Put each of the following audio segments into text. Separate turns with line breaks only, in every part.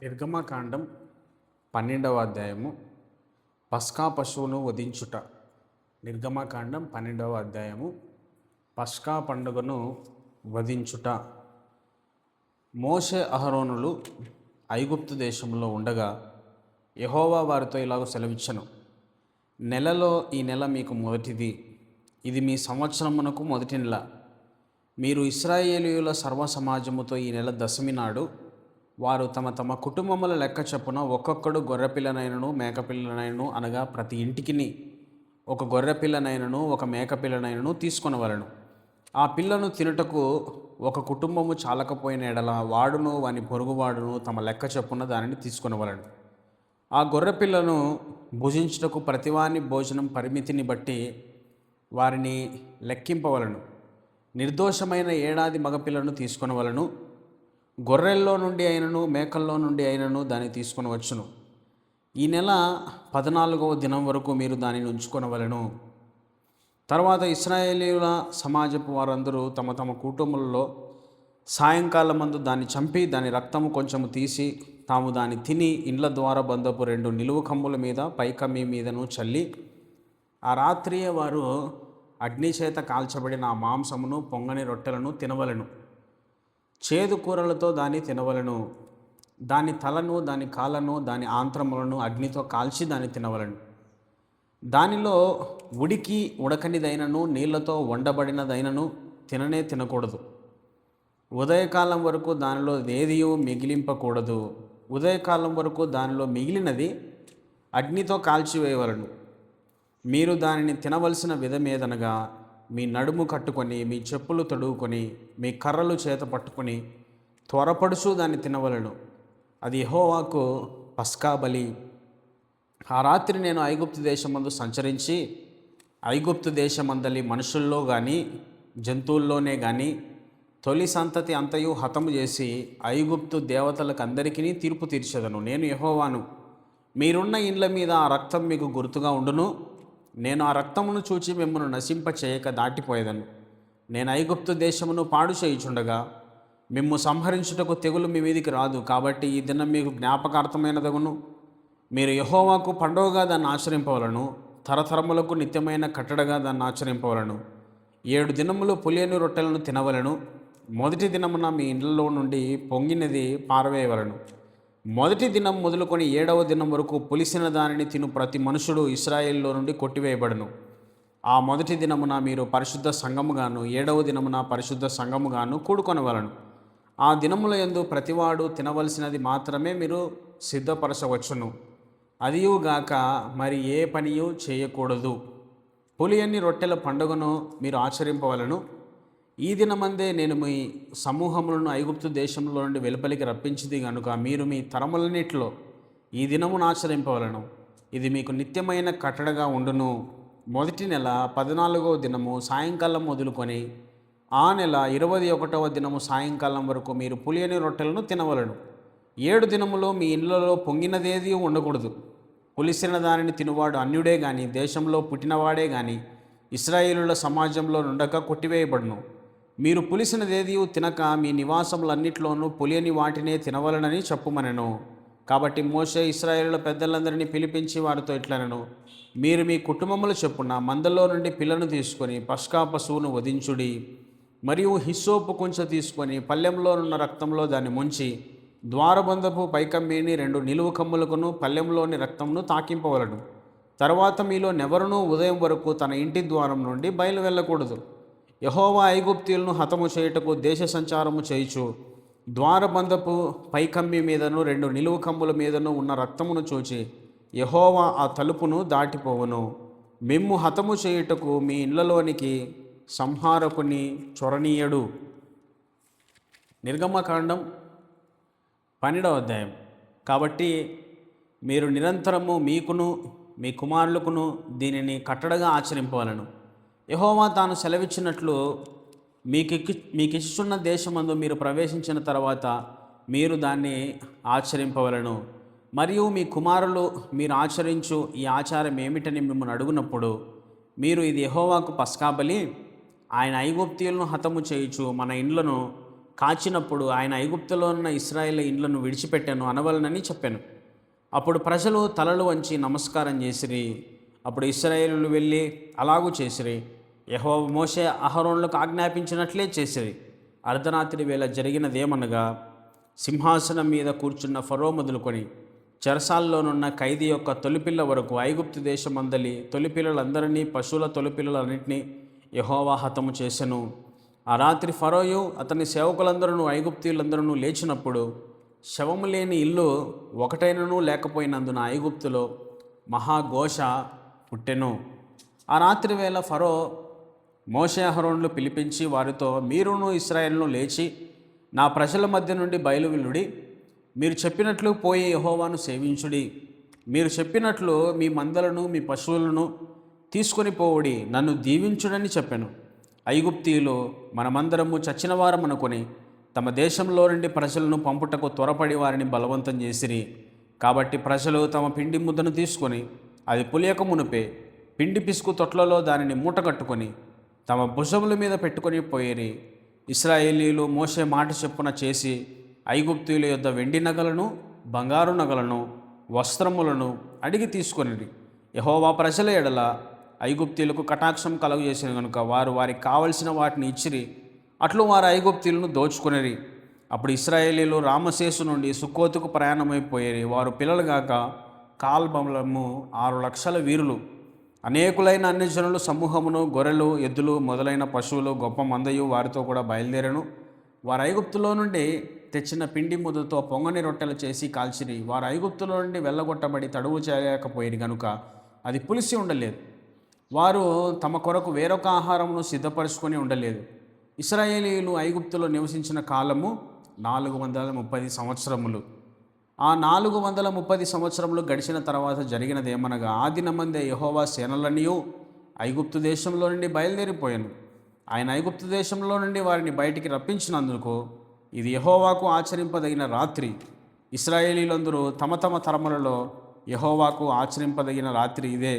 నిర్గమకాండం 12వ అధ్యాయము పస్కా పశువును వధించుట. నిర్గమకాండం 12వ అధ్యాయము పస్కా పండుగను వధించుట. మోషే అహరోనులు ఐగుప్తు దేశంలో ఉండగా యెహోవా వారితో ఇలాగ సెలవిచ్చెను. నెలలో ఈ నెల మీకు మొదటిది, ఇది మీ సంవత్సరమునకు మొదటి నెల. మీరు ఇశ్రాయేలీయుల సర్వ సమాజముతో ఈ నెల దశమి నాడు వారు తమ తమ కుటుంబముల లెక్క చొప్పున ఒక్కొక్కడు గొర్రెపిల్లనైనను మేకపిల్లనైనను, అనగా ప్రతి ఇంటికిని ఒక గొర్రెపిల్లనైనను ఒక మేకపిల్లనైనను తీసుకొనవలెను. ఆ పిల్లను తినుటకు ఒక కుటుంబము చాలకపోయిన ఎడల వాడును వాని పొరుగువాడును తమ లెక్క చొప్పున దానిని తీసుకొనవలెను. ఆ గొర్రెపిల్లను భుజించుటకు ప్రతివాని భోజనం పరిమితిని బట్టి వారిని లెక్కింపవలను. నిర్దోషమైన ఏడాది మగపిల్లను తీసుకొనవలను. గొర్రెల్లో నుండి అయినను మేకల్లో నుండి అయినను దాన్ని తీసుకొని వచ్చును. ఈ నెల 14వ దినం వరకు మీరు దానిని ఉంచుకొనవలెను. తర్వాత ఇశ్రాయేలీయుల సమాజపు వారందరూ తమ తమ కుటుంబంలో సాయంకాలం మందు దాన్ని చంపి దాని రక్తము కొంచెము తీసి తాము దాన్ని తిని ఇండ్ల ద్వారా బంధపు 2 నిలువు కమ్ముల మీద పైకమ్మి మీదను చల్లి, ఆ రాత్రియే వారు అగ్ని చేత కాల్చబడిన ఆ మాంసమును పొంగని రొట్టెలను తినవలెను. చేదు కూరలతో దాన్ని తినవలను. దాని తలను దాని కాళ్ళను దాని ఆంత్రములను అగ్నితో కాల్చి దాన్ని తినవలను. దానిలో ఉడకనిదైనను నీళ్లతో వండబడినదైనను తినకూడదు. ఉదయకాలం వరకు దానిలో ఏదియూ మిగిలింపకూడదు. ఉదయకాలం వరకు దానిలో మిగిలినది అగ్నితో కాల్చివేయవలను. మీరు దానిని తినవలసిన విధమేదనగా, మీ నడుము కట్టుకొని మీ చెప్పులు తొడుగుకొని మీ కర్రలు చేత పట్టుకొని త్వరపడుచు దాన్ని తినవలను. అది యెహోవాకు పస్కా బలి. ఆ రాత్రి నేను ఐగుప్తు దేశమందు సంచరించి ఐగుప్తు దేశమందలి మనుషుల్లో కానీ జంతువుల్లోనే కానీ తొలి సంతతి అంతయు హతము చేసి ఐగుప్తు దేవతలకు అందరికీ తీర్పు తీర్చెదను. నేను యెహోవాను. మీరున్న ఇండ్ల మీద ఆ రక్తం మీకు గుర్తుగా ఉండును. నేను ఆ రక్తమును చూచి మిమ్మల్ని నశింప చేయక దాటిపోయేదను. నేను ఐగుప్తు దేశమును పాడు చేయుచుండగా మిమ్ము సంహరించుటకు తెగులు మీ మీదికి రాదు. కాబట్టి ఈ దినం మీకు జ్ఞాపకార్థమైనదగును. మీరు యెహోవాకు పండుగగా దాన్ని ఆచరింపవలను. తరతరములకు నిత్యమైన కట్టడగా దాన్ని ఆచరింపవలను. 7 దినములు పులియని రొట్టెలను తినవలను. మొదటి దినమున మీ ఇండ్లలో నుండి పొంగినది పారవేయవలను. మొదటి దినం మొదలుకొని 7వ దినం వరకు పులిసిన దానిని తిను ప్రతి మనుషుడు ఇశ్రాయేల్లో నుండి కొట్టివేయబడును. ఆ మొదటి దినమున మీరు పరిశుద్ధ సంఘముగాను 7వ దినమున పరిశుద్ధ సంఘముగాను కూడుకొనవలను. ఆ దినముల యందు ప్రతివాడు తినవలసినది మాత్రమే మీరు సిద్ధపరచవచ్చును. అదియుగాక మరి ఏ పనియు చేయకూడదు. పులియని రొట్టెల పండుగను మీరు ఆచరింపవలను. ఈ దినమందే నేను మీ సమూహములను ఐగుప్తు దేశంలో నుండి వెలుపలికి రప్పించింది కనుక మీరు మీ తరములన్నిటిలో ఈ దినమును ఆచరింపవలను. ఇది మీకు నిత్యమైన కట్టడగా ఉండును. మొదటి నెల 14వ దినము సాయంకాలం మొదలుకొని ఆ నెల 21వ దినము సాయంకాలం వరకు మీరు పులియని రొట్టెలను తినవలను. 7 దినములో మీ ఇళ్లలో పొంగినదేది ఉండకూడదు. పులిసిన దానిని తినువాడు అన్యుడే గాని దేశంలో పుట్టినవాడే గాని ఇశ్రాయేలుల సమాజంలో నుండక కొట్టివేయబడును. మీరు పులిసినదేది తినక మీ నివాసములన్నిటిలోనూ పులియని వాటినే తినవలనని చెప్పుమనెను. కాబట్టి మోషే ఇశ్రాయేలుల పెద్దలందరినీ పిలిపించి వారితో ఇట్లనెను, మీరు మీ కుటుంబముల చొప్పున మందలో నుండి పిల్లను తీసుకొని పస్కా పశువును వధించుడి. మరియు హిస్సోపు కొంచెం తీసుకొని పళ్ళెంలోనున్న రక్తంలో దాన్ని ముంచి ద్వారబంధపు పైకమ్మీని 2 నిలువు కమ్ములకును పళ్ళెంలోని రక్తమును తాకింపవలను. తర్వాత మీలో నెవరునూ ఉదయం వరకు తన ఇంటి ద్వారం నుండి బయలు వెళ్ళకూడదు. యెహోవా ఐగుప్తీయులను హతము చేయుటకు దేశ సంచారము చేయుచు ద్వారబంధపు పైకమ్మి మీదను 2 నిలువు కమ్ముల మీదను ఉన్న రక్తమును చూచి యెహోవా ఆ తలుపును దాటిపోవును. మిమ్ము హతము చేయుటకు మీ ఇళ్లలోనికి సంహారకుని చొరనీయడు. నిర్గమకాండం 12వ అధ్యాయం. కాబట్టి మీరు నిరంతరము మీకును మీ కుమారులకును దీనిని కట్టడగా ఆచరింపవలను. యెహోవా తాను సెలవిచ్చినట్లు మీకిచ్చుచున్న దేశమందు మీరు ప్రవేశించిన తర్వాత మీరు దాన్ని ఆచరింపవలను. మరియు మీ కుమారులు మీరు ఆచరించు ఈ ఆచారం ఏమిటని మిమ్మల్ని అడుగునప్పుడు మీరు ఇది యెహోవాకు పస్కా బలి. ఆయన ఐగుప్తీయులను హతము చేయుచు మన ఇండ్లను కాచినప్పుడు ఆయన ఐగుప్తులో ఉన్న ఇశ్రాయేల్ ఇండ్లను విడిచిపెట్టాను అనవలనని చెప్పాను. అప్పుడు ప్రజలు తలలు వంచి నమస్కారం చేసిరి. అప్పుడు ఇశ్రాయేలులు వెళ్ళి అలాగూ చేసిరి. యెహోవా మోషే అహరోనులకు ఆజ్ఞాపించినట్లే చేసిరి. అర్ధరాత్రి వేళ జరిగినదేమనగా, సింహాసనం మీద కూర్చున్న ఫరో మొదలుకొని చెరసాల్లోనున్న ఖైదీ యొక్క తొలిపిల్ల వరకు ఐగుప్తు దేశమందలి తొలిపిల్లలందరినీ, పశువుల తొలిపిల్లలన్నింటినీ యెహోవా హతము చేసెను. ఆ రాత్రి ఫరోయు అతని సేవకులందరూ ఐగుప్తీయులందరూ లేచినప్పుడు శవము లేని ఇల్లు ఒకటైనను లేకపోయినందున ఐగుప్తులో మహాఘోష పుట్టెను. ఆ రాత్రి వేళ ఫరో మోషే అహరోనులు పిలిపించి వారితో, మీరును ఇశ్రాయేలును లేచి నా ప్రజల మధ్య నుండి బయలువెళ్ళుడి. మీరు చెప్పినట్లు పోయి యెహోవాను సేవించుడి. మీరు చెప్పినట్లు మీ మందలను మీ పశువులను తీసుకొని పోవుడి. నన్ను దీవించుడని చెప్పాను. ఐగుప్తీయులు మనమందరము చచ్చిన వారం అనుకొని తమ దేశంలో నుండి ప్రజలను పంపుటకు త్వరపడి వారిని బలవంతం చేసిరి. కాబట్టి ప్రజలు తమ పిండి ముద్దను తీసుకొని అది పులియక మునిపే పిండి పిసుకు తొట్లలో దానిని మూటగట్టుకొని తమ భుజముల మీద పెట్టుకొని పోయిరి. ఇశ్రాయేలీయులు మోషే మాట చెప్పున చేసి ఐగుప్తీయుల యొద్ద వెండి నగలను, బంగారు నగలను, వస్త్రములను అడిగి తీసుకొనిరి. యెహోవా ప్రజల ఎడల ఐగుప్తీయులకు కటాక్షం కలుగజేసిన కనుక వారు వారికి కావలసిన వాటిని ఇచ్చిరి. అట్లు వారు ఐగుప్తీయులను దోచుకొనిరి. అప్పుడు ఇశ్రాయేలీలు రామశేసు నుండి సుక్కోతుకు ప్రయాణమైపోయేరి. వారు పిల్లలుగాక కాల్బలము 6,00,000 వీరులు, అనేకులైన అన్యజనులు సమూహమును, గొర్రెలు, ఎద్దులు మొదలైన పశువులు గొప్ప మందయు వారితో కూడా బయలుదేరను. వారు ఐగుప్తులో నుండి తెచ్చిన పిండి ముద్దతో పొంగని రొట్టెలు చేసి కాల్చిరి. వారు ఐగుప్తులో నుండి వెళ్ళగొట్టబడి తడువు చేయలేకపోయిరి గనుక అది పులిసి ఉండలేదు. వారు తమ కొరకు వేరొక ఆహారమును సిద్ధపరచుకొని ఉండలేదు. ఇశ్రాయేలీయులు ఐగుప్తులో నివసించిన కాలము 430 సంవత్సరములు. ఆ 430 సంవత్సరములు గడిచిన తర్వాత జరిగినదేమనగా, ఆ దినమందే యెహోవా సేనలనియు ఐగుప్తు దేశంలో నుండి బయలుదేరిపోయాను. ఆయన ఐగుప్తు దేశంలో నుండి వారిని బయటికి రప్పించినందుకు ఇది యెహోవాకు ఆచరింపదగిన రాత్రి. ఇశ్రాయేలీలందరూ తమ తమ తరములలో యెహోవాకు ఆచరింపదగిన రాత్రి ఇదే.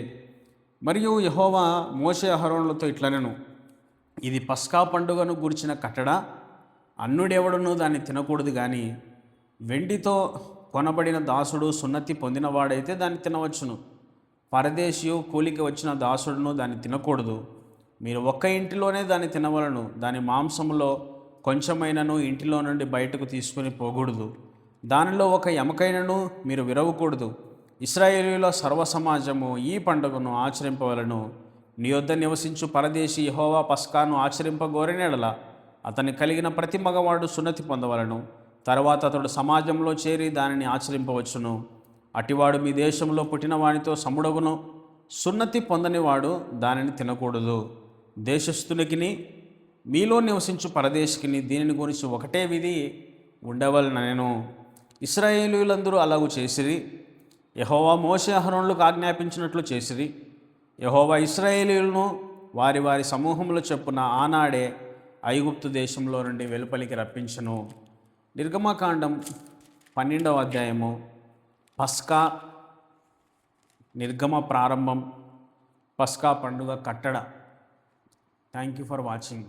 మరియు యెహోవా మోషే అహరోనులతో ఇట్లనెను, ఇది పస్కా పండుగను గూర్చిన కట్టడ. అన్యుడెవడును దాన్ని తినకూడదు, కానీ వెండితో కొనబడిన దాసుడు సున్నతి పొందినవాడైతే దాన్ని తినవచ్చును. పరదేశియు కూలికి వచ్చిన దాసుడును దాన్ని తినకూడదు. మీరు ఒక్క ఇంటిలోనే దాన్ని తినవలను. దాని మాంసములో కొంచెమైనను ఇంటిలో నుండి బయటకు తీసుకుని పోకూడదు. దానిలో ఒక ఎముకైనను మీరు విరవకూడదు. ఇశ్రాయేలీయుల సర్వసమాజము ఈ పండుగను ఆచరింపవలను. నీ యొద్ద నివసించు పరదేశి యెహోవా పస్కాను ఆచరింపగోరినెడల అతని కలిగిన ప్రతి మగవాడు సున్నతి పొందవలను. తర్వాత అతడు సమాజంలో చేరి దానిని ఆచరింపవచ్చును. అటివాడు మీ దేశంలో పుట్టిన వానితో సముడగును. సున్నతి పొందనివాడు దానిని తినకూడదు. దేశస్థునికిని మీలో నివసించు పరదేశికిని దీనిని గురించి ఒకటే విధి ఉండవలనెను. ఇశ్రాయేలీయులందరూ అలాగూ చేసిరి. యెహోవా మోషే అహరోనులకు ఆజ్ఞాపించినట్లు చేసిరి. యెహోవా ఇశ్రాయేలీయులను వారి వారి సమూహముల చొప్పున ఆనాడే ఐగుప్తు దేశంలో నుండి వెలుపలికి రప్పించెను. నిర్గమకాండం 12వ అధ్యాయము. పస్కా నిర్గమ ప్రారంభం, పస్కా పండుగ కట్టడ. Thank you for watching.